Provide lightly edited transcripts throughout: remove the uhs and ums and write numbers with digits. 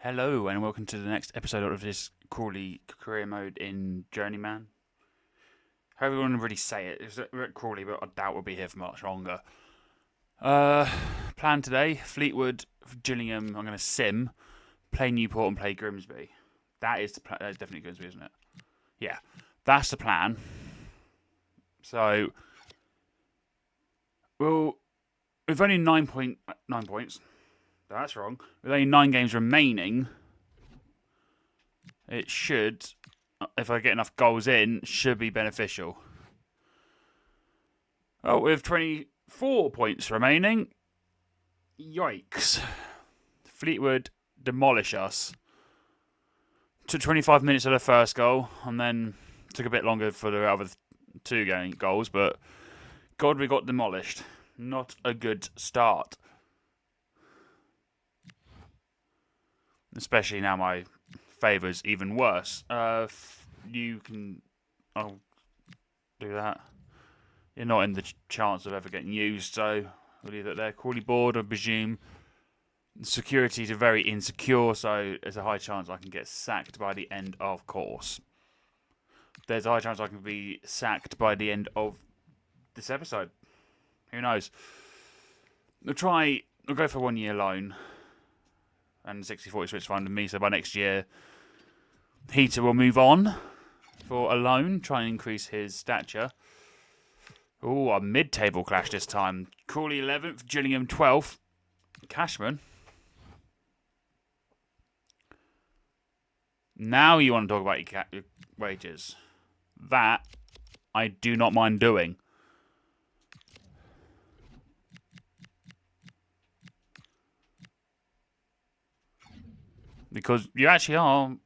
Hello and welcome to the next episode of this Crawley career mode in Journeyman. However you want to really say it, we're at Crawley, but I doubt we'll be here for much longer. Plan today, Fleetwood, Gillingham, I'm going to sim, play Newport and play Grimsby. That is the plan. That's definitely Grimsby, isn't it? Yeah, that's the plan. So, well, we've only 9 points. That's wrong. With only 9 games remaining, it should, if I get enough goals in, should be beneficial. Oh, with 24 points remaining, yikes. Fleetwood demolish us. Took 25 minutes of the first goal, and then took a bit longer for the other 2 goals, but God, we got demolished. Not a good start. Especially now my favour's even worse. You can... I'll do that. You're not in the chance of ever getting used, so we'll leave that there. Crawley board, I presume. Securities are very insecure, so there's a high chance I can get sacked by the end of course. There's a high chance I can be sacked by the end of this episode. Who knows? We'll go for 1 year loan. And 60-40 switch fund with me, so by next year, Heater will move on for a loan, try and increase his stature. Oh, a mid-table clash this time. Crawley 11th, Gillingham 12th. Cashman. Now you want to talk about your wages. That I do not mind doing. Because you actually are a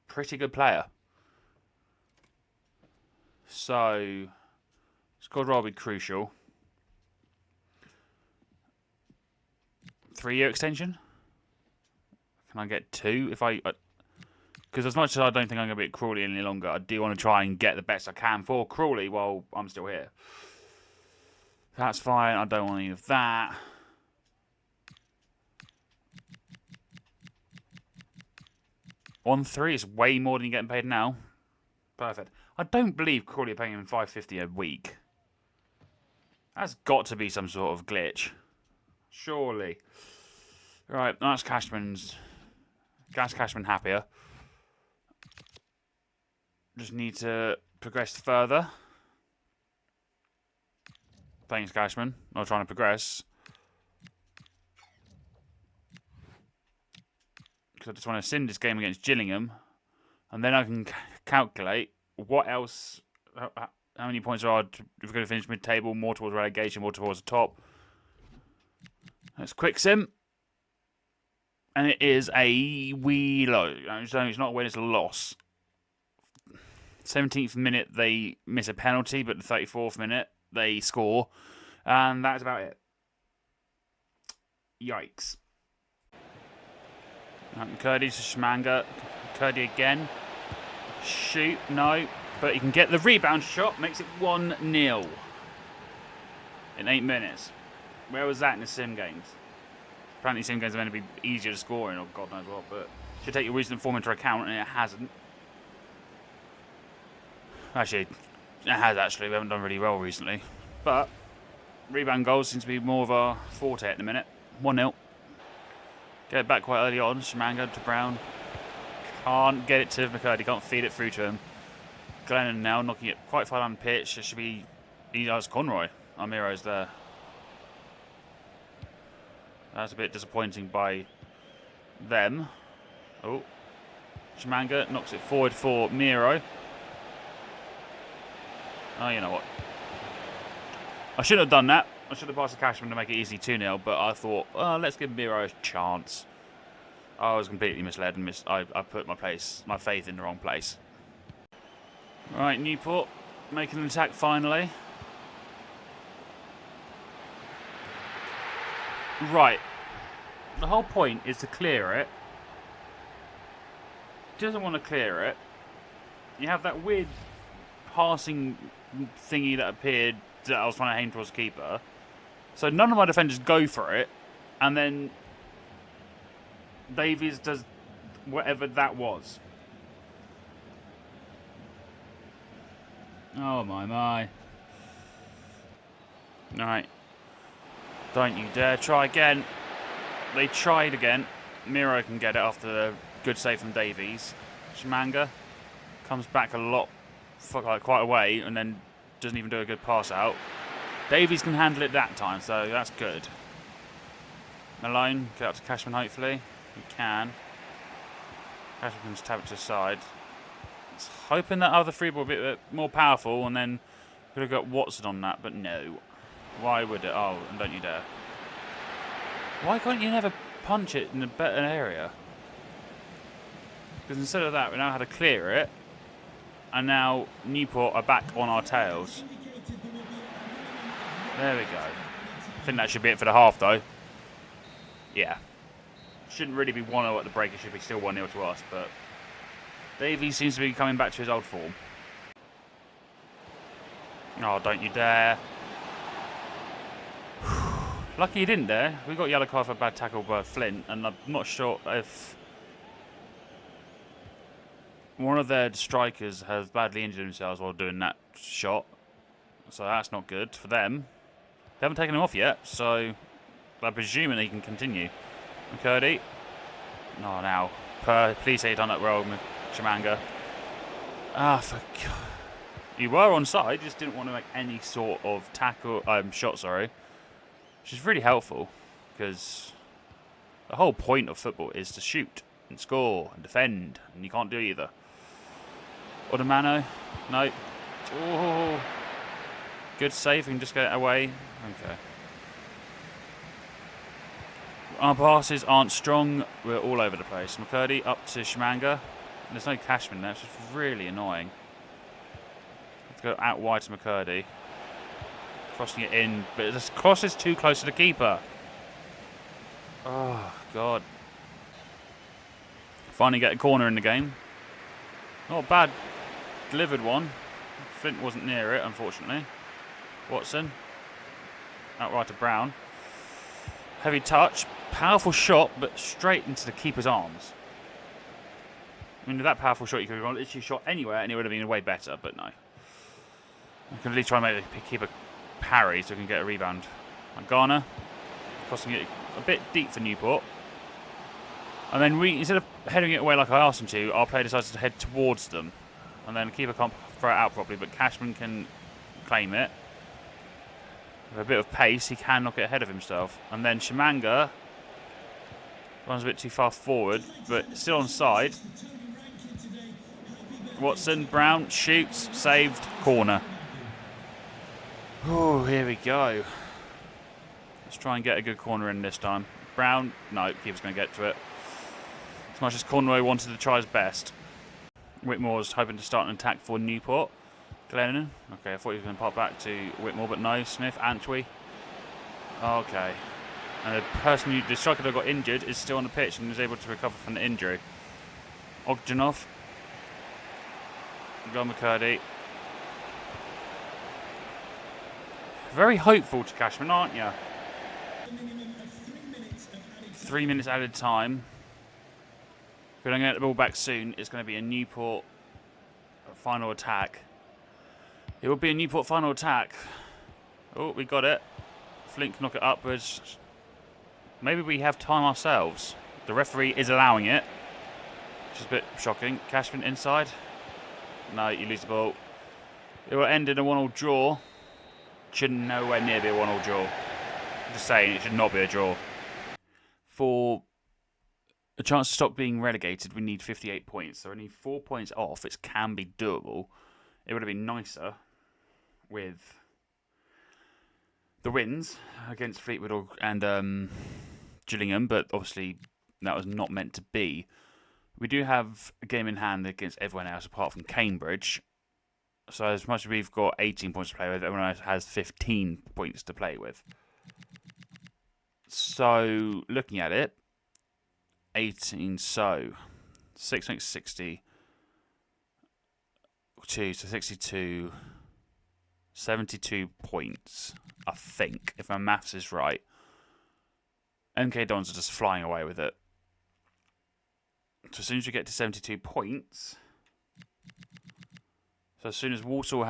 pretty good player. So, squad roll will be crucial. 3-year extension? Can I get 2? Because as much as I don't think I'm going to be at Crawley any longer, I do want to try and get the best I can for Crawley while I'm still here. That's fine. I don't want any of that. On 3 is way more than you're getting paid now. Perfect. I don't believe Crawley are paying him $5.50 a week. That's got to be some sort of glitch. Surely. Right, that's Cashman's. Gas Cashman happier. Just need to progress further. Thanks, Cashman. Not trying to progress. Because I just want to sim this game against Gillingham. And then I can calculate what else, how many points are if we're going to finish mid-table, more towards relegation, more towards the top. Let's quick sim. And it is a wee low. So it's not a win, it's a loss. 17th minute, they miss a penalty, but the 34th minute, they score. And that's about it. Yikes. McCurdy to Schmanger. McCurdy again. Shoot, no. But he can get the rebound shot. Makes it 1-0. In 8 minutes. Where was that in the sim games? Apparently sim games are meant to be easier to score in, or God knows what. But should take your recent form into account, and it hasn't. Actually, it has actually. We haven't done really well recently. But rebound goals seems to be more of our forte at the minute. 1-0. Get it back quite early on. Schmanger to Brown. Can't get it to McCurdy. Can't feed it through to him. Glennon now knocking it quite far down the pitch. It should be... He does Conroy. Almiro's there. That's a bit disappointing by them. Oh. Schmanger knocks it forward for Miro. Oh, you know what? I shouldn't have done that. I should have passed the Cashman to make it easy 2-0, but I thought, let's give Miro a chance. I was completely misled and I put my faith in the wrong place. Right, Newport making an attack finally. Right. The whole point is to clear it. Doesn't want to clear it. You have that weird passing thingy that appeared that I was trying to aim towards the keeper. So none of my defenders go for it, and then Davies does Whatever that was. Oh my. Right. Don't you dare try again. They tried again. Miro can get it after the good save from Davies. Shimanga comes back a lot, quite a way, and then doesn't even do a good pass out. Davies can handle it that time, so that's good. Malone, get up to Cashman hopefully. He can. Cashman can just tap it to the side. Hoping that other free ball a bit more powerful, and then could have got Watson on that, but no. Why would it? Oh, and don't you dare. Why can't you never punch it in a better area? Because instead of that, we now had to clear it, and now Newport are back on our tails. There we go. I think that should be it for the half, though. Yeah. Shouldn't really be 1-0 at the break. It should be still 1-0 to us, but Davies seems to be coming back to his old form. Oh, don't you dare. Lucky he didn't there. We got yellow card for a bad tackle by Flint, and I'm not sure if one of their strikers has badly injured themselves while doing that shot. So that's not good for them. They haven't taken him off yet, so I'm presuming he can continue. McCurdy. No, now. Please say you done that well, Shimanga. For God. You were onside, you just didn't want to make any sort of tackle, shot, sorry. Which is really helpful, because the whole point of football is to shoot and score and defend, and you can't do either. Odemano, no. Oh, good save, we can just get it away. Okay. Our passes aren't strong, we're all over the place. McCurdy up to Shimanga. There's no Cashman there, it's just really annoying. Have to go out wide to McCurdy. Crossing it in, but this cross is too close to the keeper. Oh, God. Finally get a corner in the game. Not a bad delivered one. Flint wasn't near it, unfortunately. Watson. Outright to Brown. Heavy touch. Powerful shot, but straight into the keeper's arms. I mean, with that powerful shot, you could have literally shot anywhere and it would have been way better, but no. You can at least try and make the keeper parry so we can get a rebound. And Garner, crossing it a bit deep for Newport. And then instead of heading it away like I asked him to, our player decides to head towards them. And then the keeper can't throw it out properly, but Cashman can claim it. With a bit of pace, he can knock it ahead of himself. And then Shimanga runs a bit too far forward, but still on side. Watson, Brown, shoots, saved, corner. Oh, here we go. Let's try and get a good corner in this time. Brown, no, keeper's going to get to it. As much as Conroy wanted to try his best. Whitmore's hoping to start an attack for Newport. Glennon, okay, I thought he was going to pop back to Whitmore, but no. Smith, Antwi. Okay. And the striker that got injured is still on the pitch and is able to recover from the injury. Ogjanov. Go McCurdy. Very hopeful to Cashman, aren't you? 3 minutes added time. If we don't get the ball back soon, it's going to be a Newport final attack. It will be a Newport final attack. Oh, we got it. Flint can knock it upwards. Maybe we have time ourselves. The referee is allowing it, which is a bit shocking. Cashman inside. No, you lose the ball. It will end in a 1-1 draw. Should nowhere near be a 1-1 draw. I'm just saying, it should not be a draw. For a chance to stop being relegated, we need 58 points. So only 4 points off. It can be doable. It would have been nicer with the wins against Fleetwood and Gillingham, but obviously that was not meant to be. We do have a game in hand against everyone else apart from Cambridge. So as much as we've got 18 points to play with, everyone else has 15 points to play with. So looking at it, 18, so 6 makes 60. 2, so 62, 72 points, I think, if my maths is right. MK Dons are just flying away with it. So as soon as we get to 72 points... So as soon as Walsall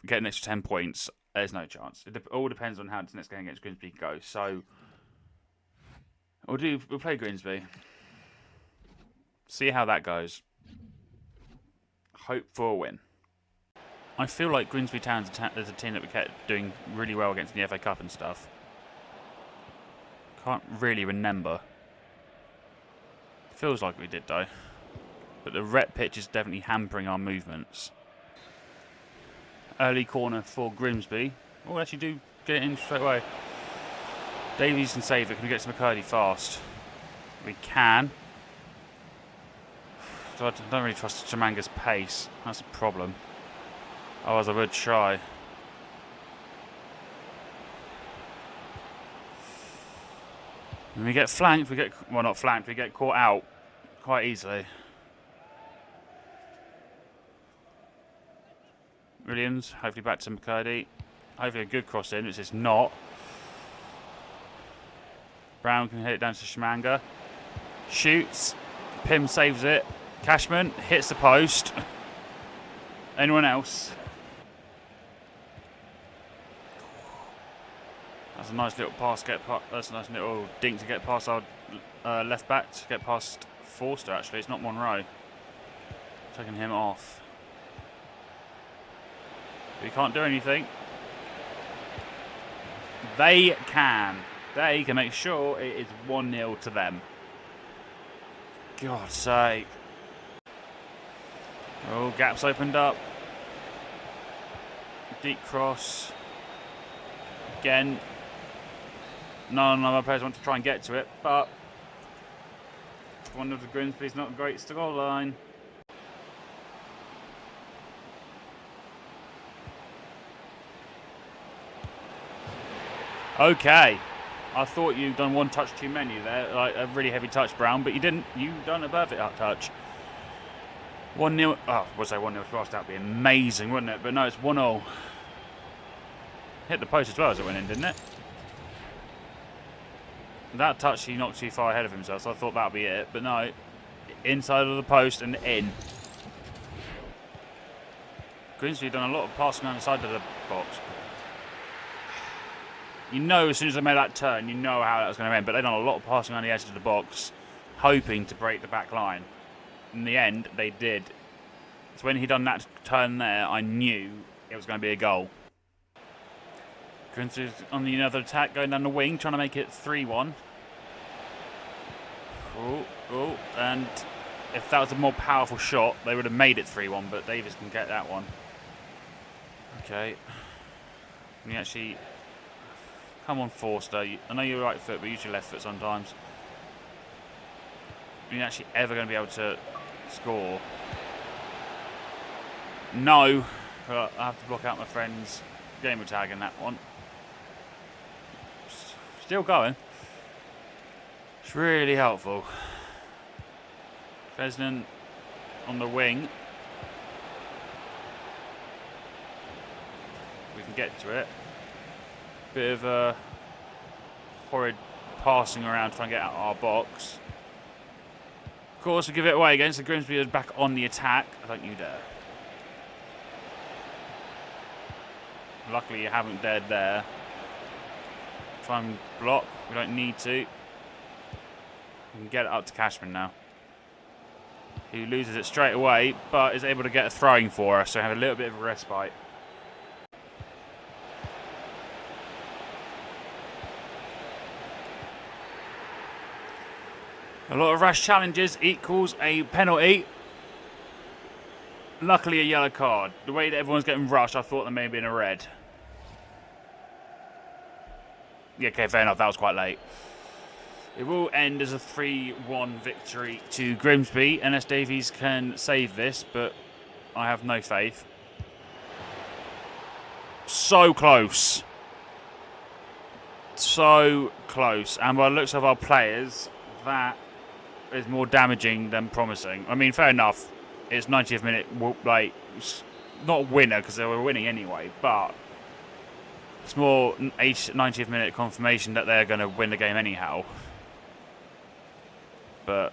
get an extra 10 points, there's no chance. It all depends on how this next game against Grimsby goes. So we'll play Grimsby. See how that goes. Hope for a win. I feel like Grimsby Town is a team that we kept doing really well against in the FA Cup and stuff. Can't really remember. Feels like we did though. But the rep pitch is definitely hampering our movements. Early corner for Grimsby. Oh, actually do get it in straight away. Davies can save it. Can we get to McCurdy fast? We can. So I don't really trust Jamanga's pace. That's a problem. Otherwise I would try. When we get flanked, well, not flanked, we get caught out quite easily. Williams, hopefully back to McCurdy. Hopefully a good cross in, which is not. Brown can hit it down to Shamanga. Shoots. Pym saves it. Cashman hits the post. Anyone else? That's a nice little pass. That's a nice little dink to get past our left back. To get past Forster, actually. It's not Monroe. Taking him off. We can't do anything. They can. They can make sure it is 1-0 to them. God's sake. Oh, gaps opened up. Deep cross. Again. None of my players want to try and get to it, but one of the Grimsby's not a great scoreline. Okay, I thought you'd done one touch too many there, like a really heavy touch, Brown, but you didn't. You done a perfect touch. 1-0. Oh, we'll say 1-0 to us. That'd be amazing, wouldn't it? But no, it's 1-0. Hit the post as well as it went in, didn't it? That touch, he knocked too far ahead of himself, so I thought that'd be it. But no, inside of the post and in. Grimsby done a lot of passing on the side of the box. You know, as soon as they made that turn, you know how that was going to end. But they've done a lot of passing on the edge of the box, hoping to break the back line. In the end, they did. So when he done that turn there, I knew it was going to be a goal. Grimsby's on the other attack, going down the wing, trying to make it 3-1. Oh, and if that was a more powerful shot, they would have made it 3-1, but Davis can get that one. Okay. Can you actually... Come on, Forster. I know you're right foot, but use your left foot sometimes. Are you actually ever going to be able to score? No. I have to block out my friend's gamer tag in that one. Still going. It's really helpful. Fesnan on the wing. We can get to it. Bit of a horrid passing around trying to get out of our box. Of course, we give it away again, so Grimsby is back on the attack. Don't you dare. Luckily, you haven't dared there. Try and block. We don't need to. We can get it up to Cashman now. He loses it straight away, but is able to get a throwing for us, so have a little bit of a respite. A lot of rash challenges equals a penalty. Luckily a yellow card. The way that everyone's getting rushed, I thought there may have been a red. Yeah, okay, fair enough. That was quite late. It will end as a 3-1 victory to Grimsby, unless Davies can save this, but I have no faith. So close. So close. And by the looks of our players, that is more damaging than promising. I mean, fair enough. It's 90th minute, like, not winner because they were winning anyway, but it's more 90th minute confirmation that they're going to win the game anyhow. But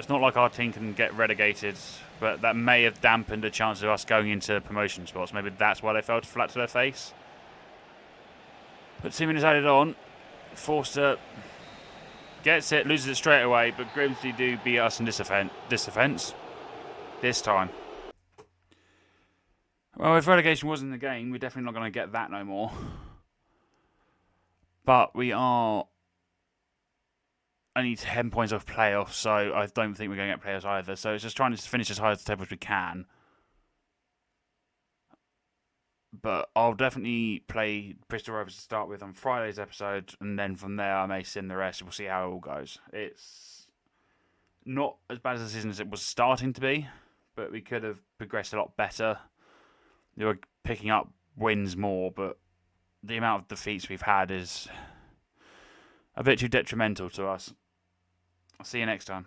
It's not like our team can get relegated, but that may have dampened the chance of us going into promotion spots. Maybe that's why they fell flat to their face. But 2 minutes added on. Forster gets it, loses it straight away, but Grimsby do beat us in this defence. This time. Well, if relegation was in the game, we're definitely not going to get that no more. But we are only 10 points off playoffs, so I don't think we're going to get playoffs either. So it's just trying to finish as high as the table as we can. But I'll definitely play Bristol Rovers to start with on Friday's episode, and then from there I may send the rest. We'll see how it all goes. It's not as bad as the season as it was starting to be, but we could have progressed a lot better. We were picking up wins more, but the amount of defeats we've had is a bit too detrimental to us. I'll see you next time.